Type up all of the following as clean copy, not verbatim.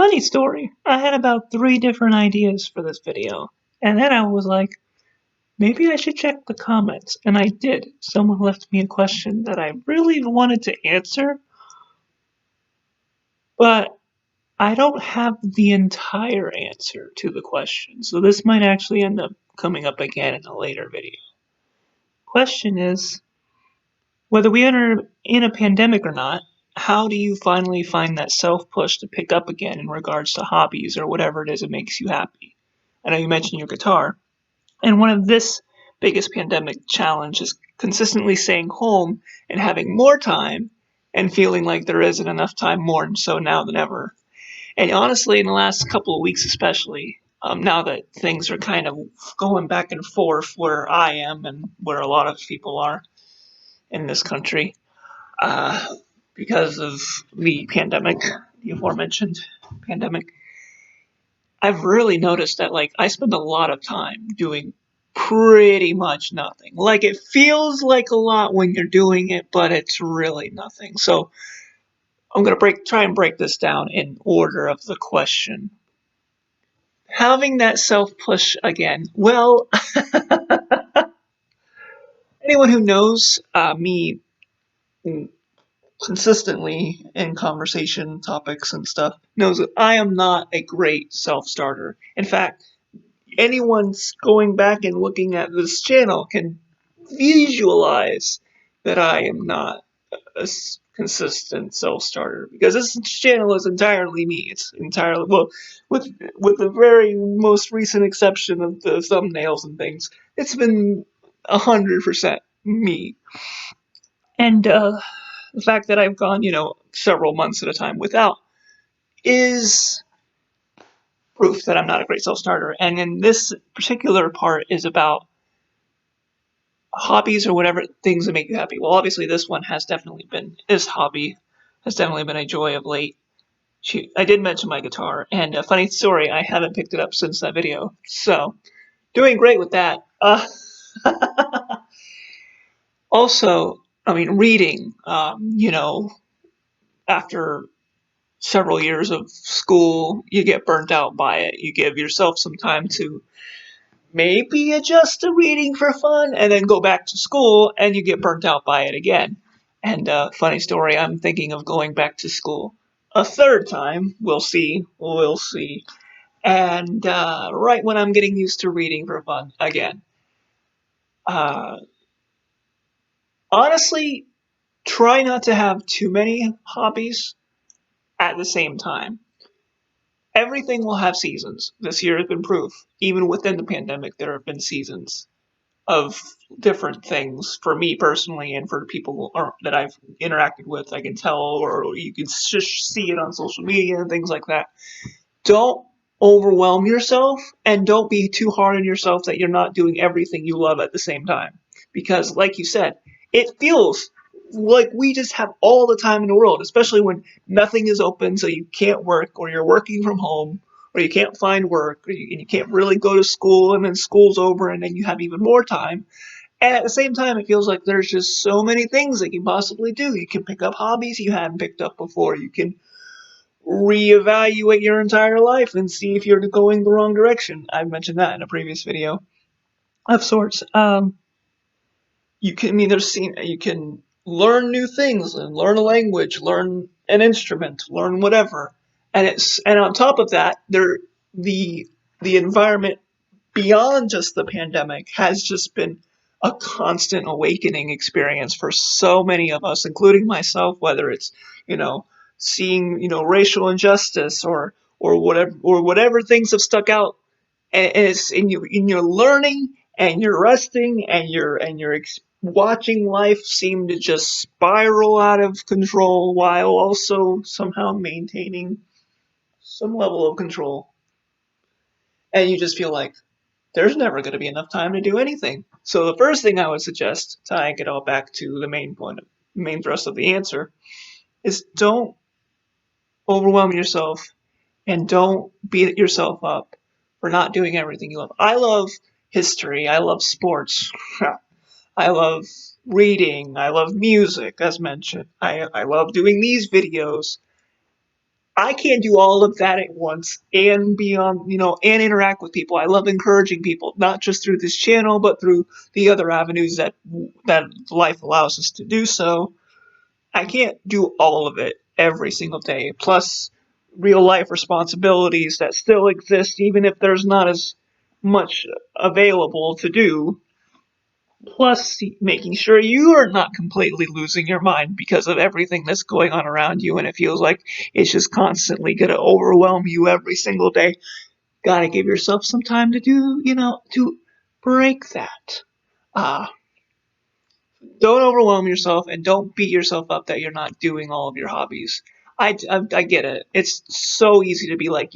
Funny story, I had about 3 different ideas for this video, and then I was like, maybe I should check the comments, and I did. Someone left me a question that I really wanted to answer, but I don't have the entire answer to the question, so this might actually end up coming up again in a later video. Question is, whether we enter in a pandemic or not, how do you finally find that self-push to pick up again in regards to hobbies or whatever it is that makes you happy? I know you mentioned your guitar, and one of this biggest pandemic challenge is consistently staying home and having more time and feeling like there isn't enough time more so now than ever. And honestly, in the last couple of weeks especially, now that things are kind of going back and forth where I am and where a lot of people are in this country, uh, because of the pandemic, the aforementioned pandemic, I've really noticed that like I spend a lot of time doing pretty much nothing. Like it feels like a lot when you're doing it, but it's really nothing. So I'm gonna try and break this down in order of the question. Having that self push again. Well, anyone who knows me consistently in conversation topics and stuff knows that I am not a great self starter. In fact, anyone's going back and looking at this channel can visualize that I am not a consistent self-starter because this channel is entirely me. It's entirely, well, with the very most recent exception of the thumbnails and things, it's been 100% me. And the fact that I've gone, several months at a time without is proof that I'm not a great self-starter. And in this particular part is about hobbies or whatever things that make you happy. Well, obviously this one has definitely been, this hobby has definitely been a joy of late. I did mention my guitar, and a funny story, I haven't picked it up since that video. So, doing great with that. Also, I mean, reading, after several years of school, you get burnt out by it. You give yourself some time to maybe adjust to reading for fun and then go back to school and you get burnt out by it again. And funny story, I'm thinking of going back to school a third time. We'll see. We'll see. And right when I'm getting used to reading for fun again. Uh, Honestly, try not to have too many hobbies at the same time. Everything will have seasons. This year has been proof. Even within the pandemic, there have been seasons of different things for me personally and for people that I've interacted with. I can tell, or you can just see it on social media and things like that. Don't overwhelm yourself and don't be too hard on yourself that you're not doing everything you love at the same time. Because, like you said, it feels like we just have all the time in the world, especially when nothing is open, so you can't work, or you're working from home, or you can't find work, and you can't really go to school, and then school's over, and then you have even more time. And at the same time, it feels like there's just so many things that you can possibly do. You can pick up hobbies you hadn't picked up before. You can reevaluate your entire life and see if you're going the wrong direction. I mentioned that in a previous video of sorts. You can, I mean, you can learn new things and learn a language, learn an instrument, learn whatever. And on top of that, the environment beyond just the pandemic has just been a constant awakening experience for so many of us, including myself, whether it's, seeing, racial injustice or whatever things have stuck out, and it's in you're learning and you're resting and you're watching life seem to just spiral out of control while also somehow maintaining some level of control. And you just feel like there's never going to be enough time to do anything. So the first thing I would suggest, tying it all back to the main thrust of the answer, is don't overwhelm yourself and don't beat yourself up for not doing everything you love. I love history. I love sports. I love reading. I love music, as mentioned. I love doing these videos. I can't do all of that at once and be on, and interact with people. I love encouraging people, not just through this channel, but through the other avenues that life allows us to do so. I can't do all of it every single day. Plus, real life responsibilities that still exist, even if there's not as much available to do. Plus, making sure you are not completely losing your mind because of everything that's going on around you, and it feels like it's just constantly going to overwhelm you every single day. Gotta give yourself some time to to break that. Uh, don't overwhelm yourself and don't beat yourself up that you're not doing all of your hobbies. I get it. It's so easy to be like,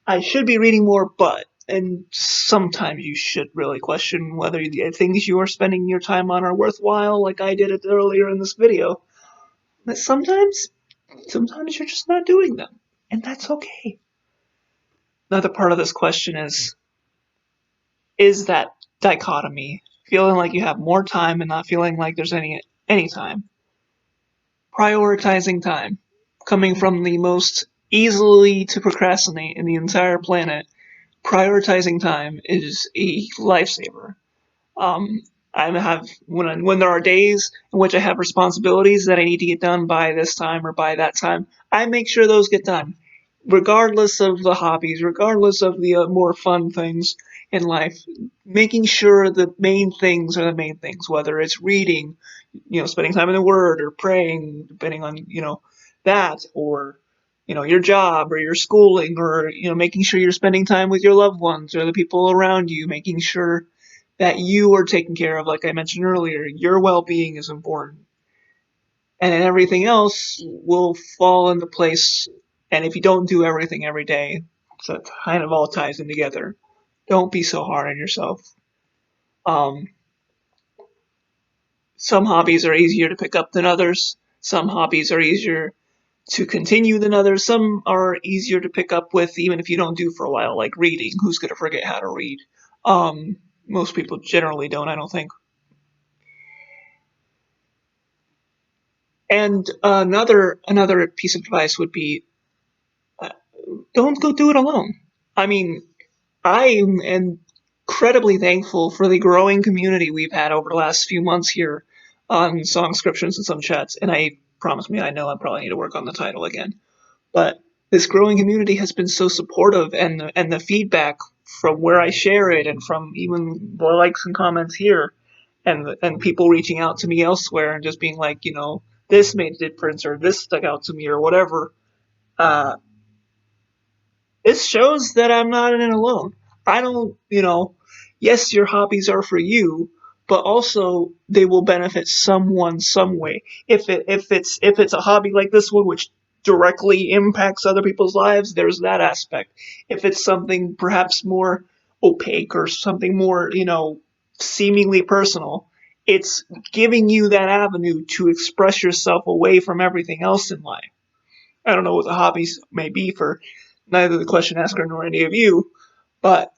I should be reading more, but. And sometimes you should really question whether the things you are spending your time on are worthwhile, like I did it earlier in this video. But sometimes you're just not doing them. And that's okay. Another part of this question is that dichotomy, feeling like you have more time and not feeling like there's any time. Prioritizing time, coming from the most easily to procrastinate in the entire planet, prioritizing time is a lifesaver. Um, I have when there are days in which I have responsibilities that I need to get done by this time or by that time, I make sure those get done, regardless of the hobbies, regardless of the more fun things in life. Making sure the main things are the main things, whether it's reading, spending time in the Word or praying, depending on that, or your job or your schooling, or making sure you're spending time with your loved ones or the people around you, making sure that you are taken care of. Like I mentioned earlier, your well-being is important, and then everything else will fall into place. And if you don't do everything every day, so it kind of all ties in together. Don't be so hard on yourself. Um, some hobbies are easier to pick up than others. Some hobbies are easier to continue than others. Some are easier to pick up with even if you don't do for a while, like reading. Who's going to forget how to read? Most people generally don't, I don't think. And another piece of advice would be, uh, don't go do it alone. I mean, I'm incredibly thankful for the growing community we've had over the last few months here on song scriptions and some chats. And I promise me, I know I probably need to work on the title again. But this growing community has been so supportive, and the feedback from where I share it, and from even the likes and comments here, and people reaching out to me elsewhere and just being like, this made a difference, or this stuck out to me, or whatever. Uh, this shows that I'm not in it alone. I don't, yes, your hobbies are for you, but also they will benefit someone some way. If it's a hobby like this one, which directly impacts other people's lives, there's that aspect. If it's something perhaps more opaque or something more, seemingly personal, it's giving you that avenue to express yourself away from everything else in life. I don't know what the hobbies may be for neither the question asker nor any of you, but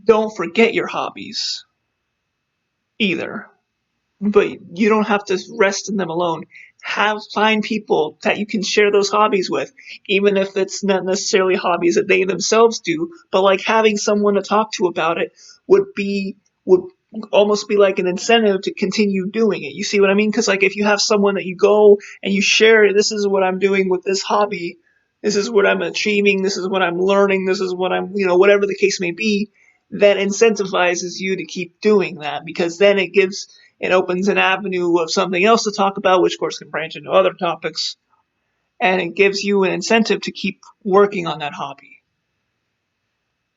don't forget your hobbies either. But you don't have to rest in them alone. Find people that you can share those hobbies with, even if it's not necessarily hobbies that they themselves do, but like having someone to talk to about it would almost be like an incentive to continue doing it. You see what I mean? Because like if you have someone that you go and you share, this is what I'm doing with this hobby, this is what I'm achieving, this is what I'm learning, this is what I'm, whatever the case may be, that incentivizes you to keep doing that, because then it opens an avenue of something else to talk about, which of course can branch into other topics, and it gives you an incentive to keep working on that hobby.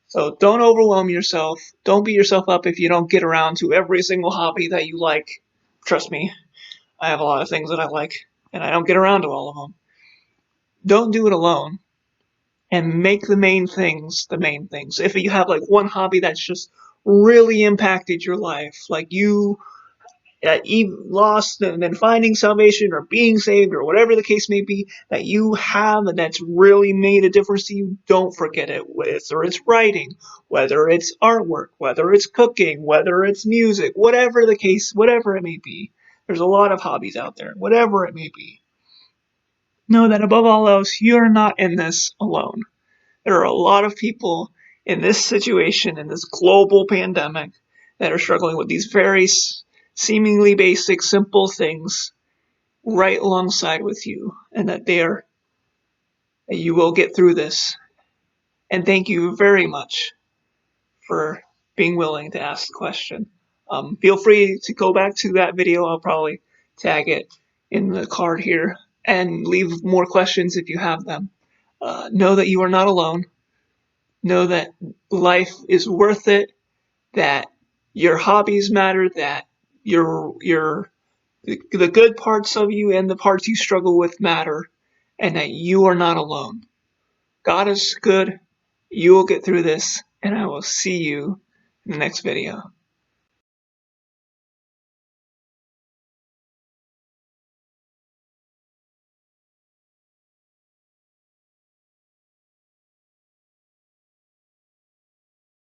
So don't overwhelm yourself. Don't beat yourself up if you don't get around to every single hobby that you like. Trust me, I have a lot of things that I like, and I don't get around to all of them. Don't do it alone, and make the main things the main things. If you have like one hobby that's just really impacted your life, like you lost and then finding salvation or being saved or whatever the case may be that you have and that's really made a difference to you, don't forget it. Whether it's writing, whether it's artwork, whether it's cooking, whether it's music, whatever the case, whatever it may be, There's a lot of hobbies out there, whatever it may be. Know that above all else, you're not in this alone. There are a lot of people in this situation, in this global pandemic, that are struggling with these very seemingly basic, simple things right alongside with you, and that you will get through this. And thank you very much for being willing to ask the question. Feel free to go back to that video. I'll probably tag it in the card here and leave more questions if you have them. Know that you are not alone. Know that life is worth it, that your hobbies matter, that the good parts of you and the parts you struggle with matter, and that you are not alone. God is good. You will get through this, and I will see you in the next video.